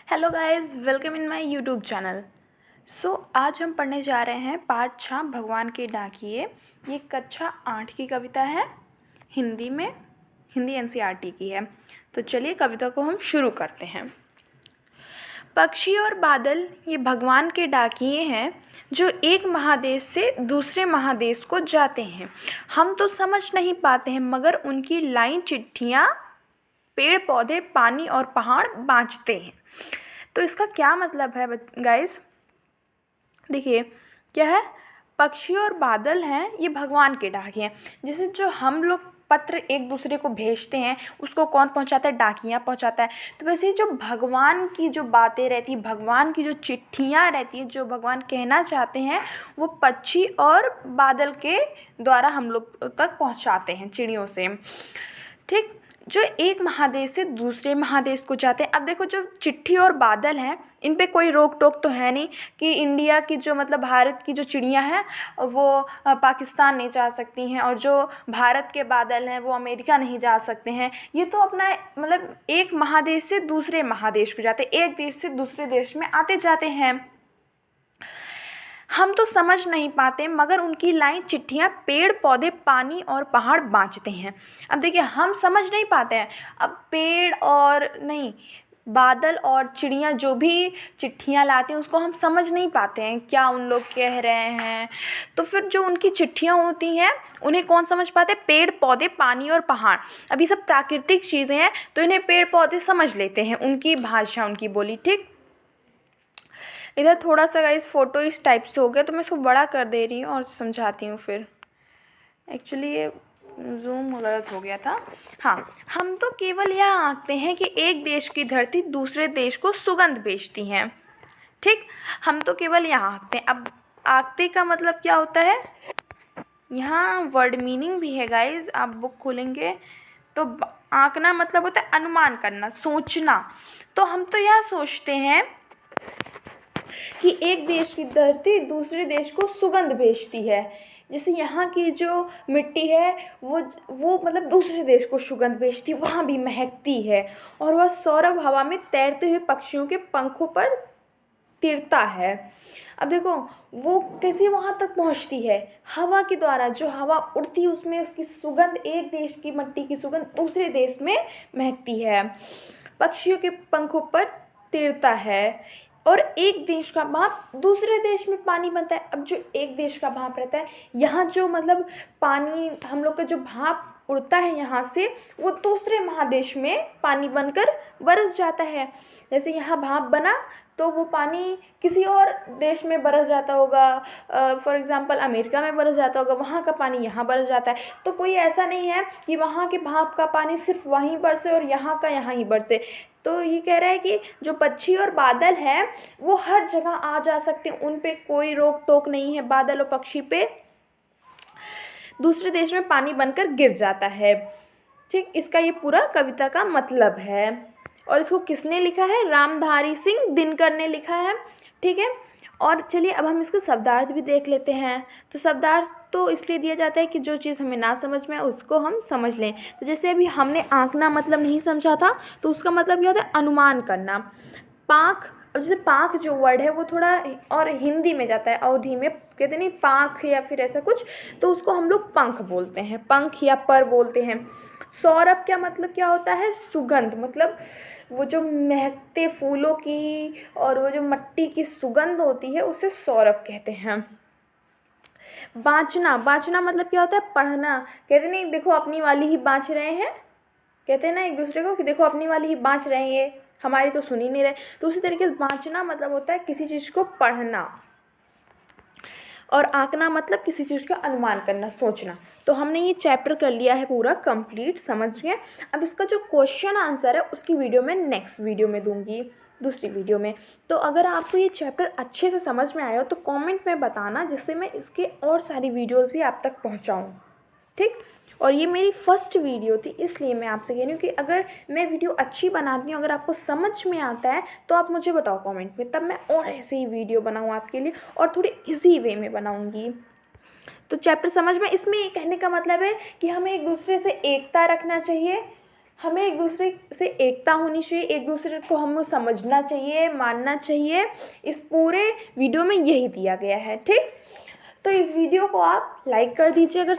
Hello guys, welcome in my YouTube channel. आज हम पढ़ने जा रहे हैं पाठ 6 भगवान के डाकिए। ये कक्षा 8 की कविता है, हिंदी एनसीईआरटी की है। तो चलिए कविता को हम शुरू करते हैं। पक्षी और बादल ये भगवान के डाकिए हैं जो एक महादेश से दूसरे महादेश को जाते हैं। हम तो समझ नहीं पाते हैं मगर उनकी लाइन चिट्ठियाँ पेड़ पौधे पानी और पहाड़ बाँचते हैं। तो इसका क्या मतलब है गाइस? देखिए क्या है, पक्षी और बादल हैं ये भगवान के डाकिए हैं। जैसे जो हम लोग पत्र एक दूसरे को भेजते हैं उसको कौन पहुंचाता है? डाकिया पहुंचाता है। तो वैसे ही जो भगवान की जो बातें रहती हैं, भगवान की जो चिट्ठियाँ रहती हैं, जो भगवान कहना चाहते हैं, वो पक्षी और बादल के द्वारा हम लोग तक पहुंचाते हैं, चिड़ियों से। ठीक, जो एक महादेश से दूसरे महादेश को जाते हैं। अब देखो, जो चिट्ठी और बादल हैं इन पे कोई रोक टोक तो है नहीं कि इंडिया की जो मतलब भारत की जो चिड़ियाँ हैं वो पाकिस्तान नहीं जा सकती हैं, और जो भारत के बादल हैं वो अमेरिका नहीं जा सकते हैं। ये तो अपना मतलब एक महादेश से दूसरे महादेश को जाते हैं, एक देश से दूसरे देश में आते जाते हैं। हम तो समझ नहीं पाते मगर उनकी लाइन चिट्ठियाँ पेड़ पौधे पानी और पहाड़ बाँचते हैं। अब देखिए, हम समझ नहीं पाते हैं। अब पेड़ और नहीं, बादल और चिड़ियाँ जो भी चिट्ठियाँ लाती हैं उसको हम समझ नहीं पाते हैं क्या उन लोग कह रहे हैं। तो फिर जो उनकी चिट्ठियाँ होती हैं उन्हें कौन समझ पाते हैं? पेड़ पौधे पानी और पहाड़। अब ये सब प्राकृतिक चीज़ें हैं तो इन्हें पेड़ पौधे समझ लेते हैं, उनकी भाषा, उनकी बोली। ठीक, इधर थोड़ा सा गाइस फ़ोटो इस टाइप से हो गया तो मैं इसको बड़ा कर दे रही हूँ और समझाती हूँ। फिर एक्चुअली ये जूम गलत हो गया था। हाँ, हम तो केवल यह आंकते हैं कि एक देश की धरती दूसरे देश को सुगंध भेजती है। ठीक, हम तो केवल यहाँ आंकते हैं। अब आंकते का मतलब क्या होता है? यहाँ वर्ड मीनिंग भी है गाइस, आप बुक खोलेंगे तो आंकना मतलब होता है अनुमान करना, सोचना। तो हम तो यह सोचते हैं कि एक देश की धरती दूसरे देश को सुगंध भेजती है। जैसे यहाँ की जो मिट्टी है वो मतलब दूसरे देश को सुगंध भेजती है, वहाँ भी महकती है, और वह सौरभ हवा में तैरते हुए पक्षियों के पंखों पर तिरता है। अब देखो वो कैसे वहाँ तक पहुँचती है? हवा के द्वारा। जो हवा उड़ती है उसमें उसकी सुगंध, एक देश की मिट्टी की सुगंध दूसरे देश में महकती है, पक्षियों के पंखों पर तिरता है, और एक देश का भाप दूसरे देश में पानी बनता है। अब जो एक देश का भाप रहता है, यहाँ जो मतलब पानी हम लोग का जो भाप उड़ता है यहाँ से, वो दूसरे महादेश में पानी बनकर बरस जाता है। जैसे यहाँ भाप बना तो वो पानी किसी और देश में बरस जाता होगा, फॉर एग्ज़ाम्पल अमेरिका में बरस जाता होगा, वहाँ का पानी यहाँ बरस जाता है। तो कोई ऐसा नहीं है कि वहाँ के भाप का पानी सिर्फ वहीं बरसे और यहाँ का यहाँ ही बरसे। तो ये कह रहा है कि जो पक्षी और बादल हैं वो हर जगह आ जा सकते हैं, उन पे कोई रोक टोक नहीं है। बादल और पक्षी पे दूसरे देश में पानी बनकर गिर जाता है। ठीक, इसका ये पूरा कविता का मतलब है। और इसको किसने लिखा है? रामधारी सिंह दिनकर ने लिखा है। ठीक है, और चलिए अब हम इसका शब्दार्थ भी देख लेते हैं। तो शब्दार्थ तो इसलिए दिया जाता है कि जो चीज़ हमें ना समझ में आए उसको हम समझ लें। तो जैसे अभी हमने आंकना मतलब नहीं समझा था, तो उसका मतलब क्या होता है? अनुमान करना। पाँख, अब जैसे पाँख जो वर्ड है वो थोड़ा और हिंदी में जाता है, अवधि में कहते नहीं पाँख या फिर ऐसा कुछ, तो उसको हम लोग पंख बोलते हैं, पंख या पर बोलते हैं। सौरभ क्या मतलब क्या होता है? सुगंध, मतलब वो जो महकते फूलों की और वो जो मिट्टी की सुगंध होती है उसे सौरभ कहते हैं। बाँचना, बाँचना मतलब क्या होता है? पढ़ना। कहते नहीं देखो अपनी वाली ही बाँच रहे हैं, कहते हैं ना एक दूसरे को कि देखो अपनी वाली ही बाँच रहे हैं, ये हमारी तो सुन ही नहीं रहे। तो उसी तरीके से बाँचना मतलब होता है किसी चीज़ को पढ़ना, और आंकना मतलब किसी चीज़ का अनुमान करना, सोचना। तो हमने ये चैप्टर कर लिया है पूरा कंप्लीट, समझ गए। अब इसका जो क्वेश्चन आंसर है उसकी वीडियो मैं नेक्स्ट वीडियो में दूंगी, दूसरी वीडियो में। तो अगर आपको ये चैप्टर अच्छे से समझ में आया हो तो कमेंट में बताना, जिससे मैं इसके और सारी वीडियोज़ भी आप तक पहुँचाऊँ। ठीक, और ये मेरी फर्स्ट वीडियो थी इसलिए मैं आपसे कह रही हूँ कि अगर मैं वीडियो अच्छी बनाती हूँ, अगर आपको समझ में आता है तो आप मुझे बताओ कमेंट में, तब मैं और ऐसे ही वीडियो बनाऊँ आपके लिए, और थोड़ी इजी वे में बनाऊँगी। तो चैप्टर समझ में, इसमें कहने का मतलब है कि हमें एक दूसरे से एकता रखना चाहिए, हमें एक दूसरे से एकता होनी चाहिए, एक दूसरे को हमें समझना चाहिए, मानना चाहिए। इस पूरे वीडियो में यही दिया गया है। ठीक, तो इस वीडियो को आप लाइक कर दीजिए अगर